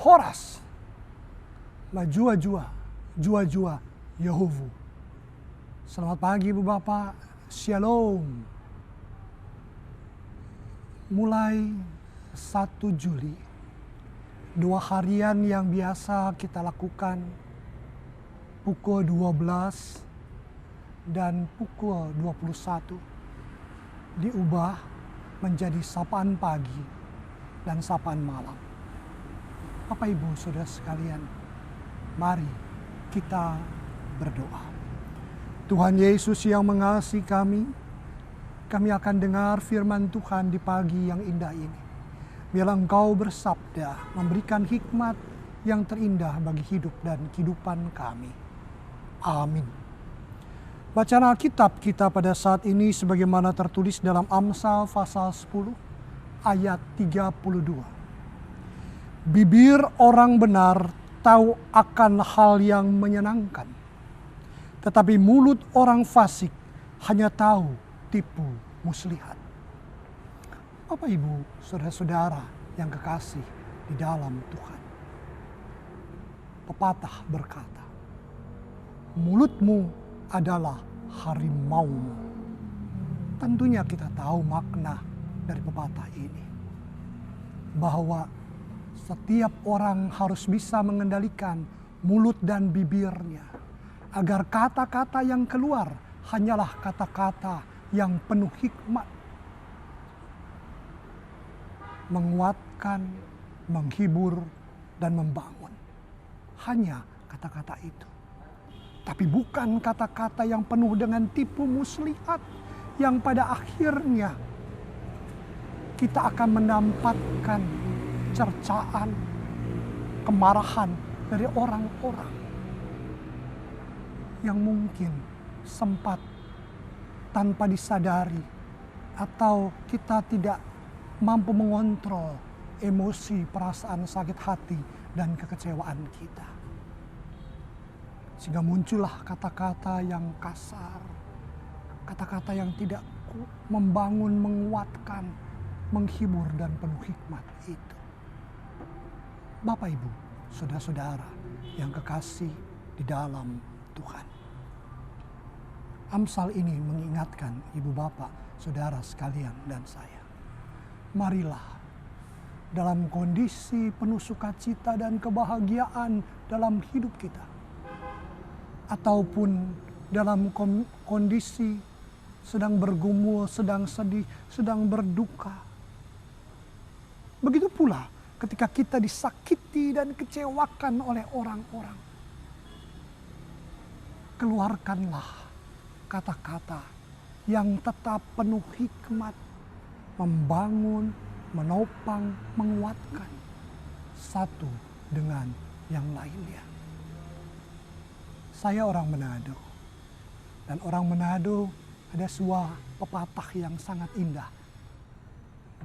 Horas, Majua-jua, Jua-jua, Yehovu. Selamat pagi Ibu Bapak, Shalom. Mulai 1 Juli, 2 harian yang biasa kita lakukan pukul 12 dan pukul 21 diubah menjadi sapaan pagi dan sapaan malam. Bapak Ibu Saudara sekalian, mari kita berdoa. Tuhan Yesus yang mengasihi kami akan dengar firman Tuhan di pagi yang indah ini. Biarlah Engkau bersabda, memberikan hikmat yang terindah bagi hidup dan kehidupan kami. Amin. Bacaan Alkitab kita pada saat ini sebagaimana tertulis dalam Amsal pasal 10 ayat 32. Bibir orang benar tahu akan hal yang menyenangkan, tetapi mulut orang fasik hanya tahu tipu muslihat. Bapak Ibu, saudara-saudara yang kekasih di dalam Tuhan. Pepatah berkata, mulutmu adalah harimaumu. Tentunya kita tahu makna dari pepatah ini. Bahwa setiap orang harus bisa mengendalikan mulut dan bibirnya. Agar kata-kata yang keluar hanyalah kata-kata yang penuh hikmat. Menguatkan, menghibur, dan membangun. Hanya kata-kata itu. Tapi bukan kata-kata yang penuh dengan tipu muslihat. Yang pada akhirnya kita akan mendapatkan cercaan, kemarahan dari orang-orang yang mungkin sempat tanpa disadari atau kita tidak mampu mengontrol emosi, perasaan sakit hati dan kekecewaan kita. Sehingga muncullah kata-kata yang kasar, kata-kata yang tidak membangun, menguatkan, menghibur dan penuh hikmat itu. Bapak Ibu, saudara-saudara yang kekasih di dalam Tuhan. Amsal ini mengingatkan Ibu Bapak, saudara sekalian dan saya. Marilah dalam kondisi penuh sukacita dan kebahagiaan dalam hidup kita. Ataupun dalam kondisi sedang bergumul, sedang sedih, sedang berduka. Begitu pula ketika kita disakiti dan kecewakan oleh orang-orang. Keluarkanlah kata-kata yang tetap penuh hikmat, membangun, menopang, menguatkan satu dengan yang lainnya. Saya orang Manado, dan orang Manado ada sebuah pepatah yang sangat indah.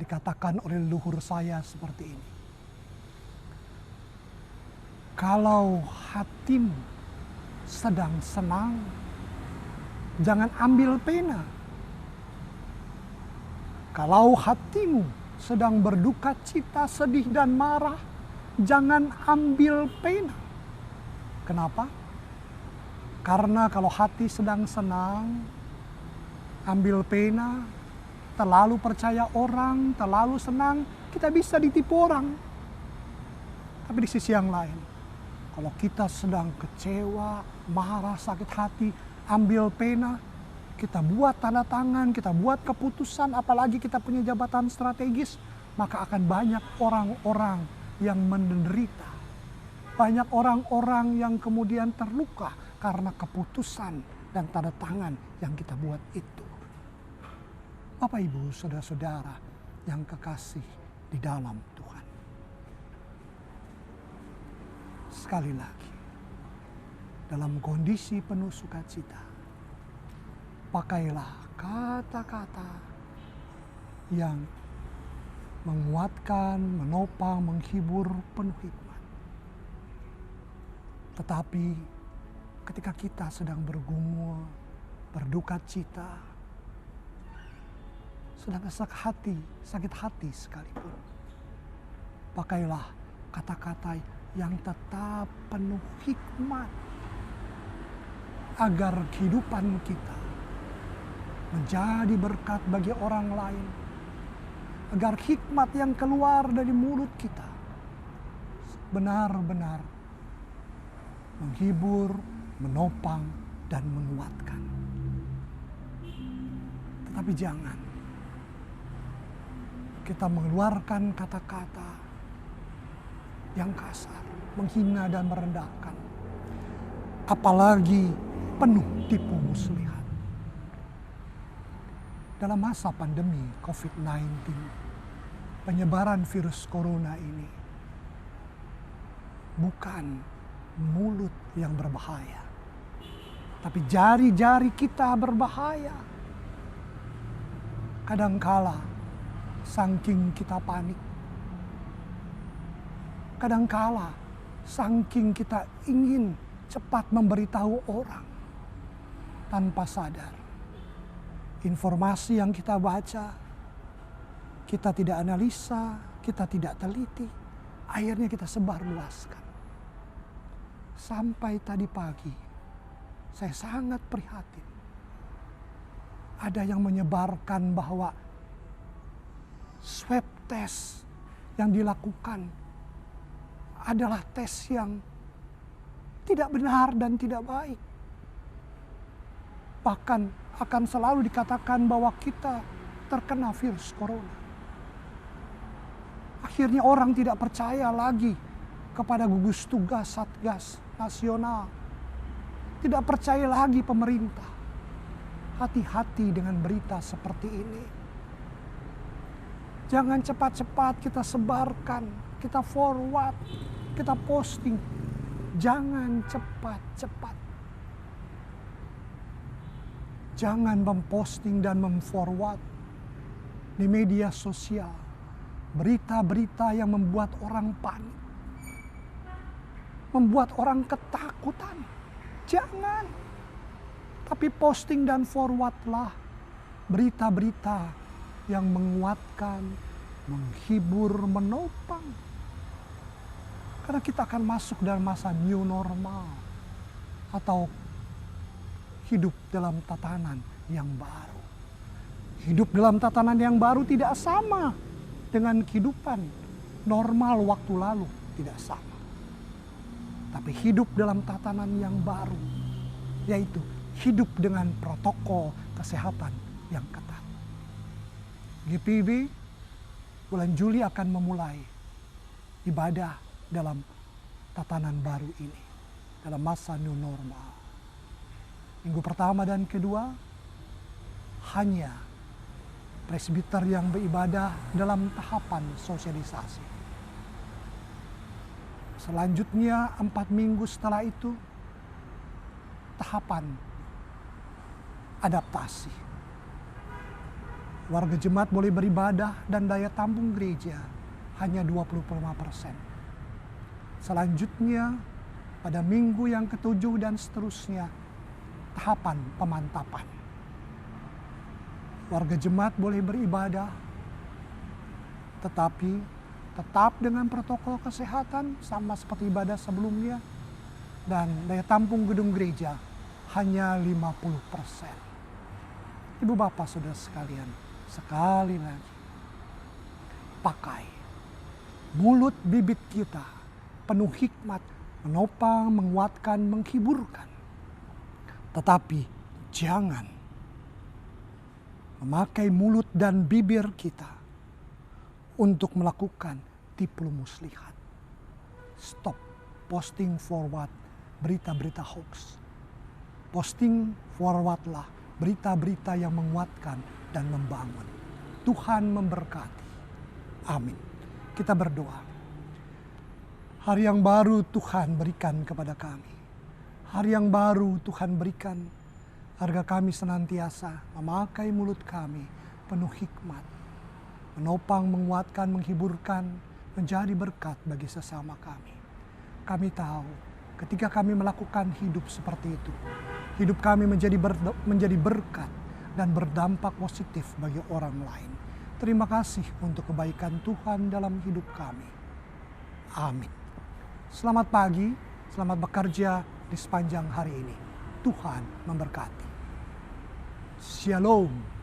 Dikatakan oleh leluhur saya seperti ini. Kalau hatimu sedang senang, jangan ambil pena. Kalau hatimu sedang berduka cita, sedih dan marah, jangan ambil pena. Kenapa? Karena kalau hati sedang senang, ambil pena, terlalu percaya orang, terlalu senang, kita bisa ditipu orang. Tapi di sisi yang lain, kalau kita sedang kecewa, marah, sakit hati, ambil pena, kita buat tanda tangan, kita buat keputusan, apalagi kita punya jabatan strategis, maka akan banyak orang-orang yang menderita. Banyak orang-orang yang kemudian terluka karena keputusan dan tanda tangan yang kita buat itu. Bapak Ibu, saudara-saudara yang kekasih di dalam Tuhan. Sekali lagi, dalam kondisi penuh sukacita, pakailah kata-kata yang menguatkan, menopang, menghibur, penuh hikmat. Tetapi ketika kita sedang bergumul, berduka cita, sedang sakit hati sekalipun, pakailah kata-kata yang tetap penuh hikmat, agar kehidupan kita menjadi berkat bagi orang lain, agar hikmat yang keluar dari mulut kita benar-benar menghibur, menopang, dan menguatkan. Tetapi jangan kita mengeluarkan kata-kata yang kasar, menghina dan merendahkan, apalagi penuh tipu muslihat. Dalam masa pandemi COVID-19, penyebaran virus corona ini bukan mulut yang berbahaya, tapi jari-jari kita berbahaya. Kadangkala saking kita panik, kadangkala saking kita ingin cepat memberitahu orang, tanpa sadar informasi yang kita baca, kita tidak analisa, kita tidak teliti, akhirnya kita sebarluaskan. Sampai tadi pagi, saya sangat prihatin. Ada yang menyebarkan bahwa swab test yang dilakukan adalah tes yang tidak benar dan tidak baik. Bahkan akan selalu dikatakan bahwa kita terkena virus corona. Akhirnya orang tidak percaya lagi kepada gugus tugas Satgas Nasional. Tidak percaya lagi pemerintah. Hati-hati dengan berita seperti ini. Jangan cepat-cepat kita sebarkan, kita forward, kita posting. Jangan cepat-cepat. Jangan memposting dan memforward di media sosial berita-berita yang membuat orang panik, membuat orang ketakutan. Jangan. Tapi posting dan forwardlah berita-berita yang menguatkan, menghibur, menopang. Karena kita akan masuk dalam masa new normal atau hidup dalam tatanan yang baru. Hidup dalam tatanan yang baru tidak sama dengan kehidupan normal waktu lalu, tidak sama. Tapi hidup dalam tatanan yang baru, yaitu hidup dengan protokol kesehatan yang ketat. GPIB bulan Juli akan memulai ibadah dalam tatanan baru ini, dalam masa new normal. Minggu pertama dan kedua hanya presbiter yang beribadah dalam tahapan sosialisasi. Selanjutnya 4 minggu setelah itu tahapan adaptasi. Warga jemaat boleh beribadah dan daya tampung gereja hanya 25%. Selanjutnya pada minggu yang ke-7 dan seterusnya tahapan pemantapan. Warga jemaat boleh beribadah, tetapi tetap dengan protokol kesehatan sama seperti ibadah sebelumnya, dan daya tampung gedung gereja hanya 50%. Ibu bapak saudara sekalian, sekali lagi, pakai mulut bibit kita penuh hikmat, menopang, menguatkan, menghiburkan. Tetapi jangan memakai mulut dan bibir kita untuk melakukan tipu muslihat. Stop posting forward berita-berita hoax. Posting forwardlah berita-berita yang menguatkan dan membangun. Tuhan memberkati. Amin. Kita berdoa. Hari yang baru Tuhan berikan kepada kami. Hari yang baru Tuhan berikan agar kami senantiasa memakai mulut kami penuh hikmat, menopang, menguatkan, menghiburkan, menjadi berkat bagi sesama kami. Kami tahu ketika kami melakukan hidup seperti itu, hidup kami menjadi berkat dan berdampak positif bagi orang lain. Terima kasih untuk kebaikan Tuhan dalam hidup kami. Amin. Selamat pagi, selamat bekerja di sepanjang hari ini. Tuhan memberkati. Shalom.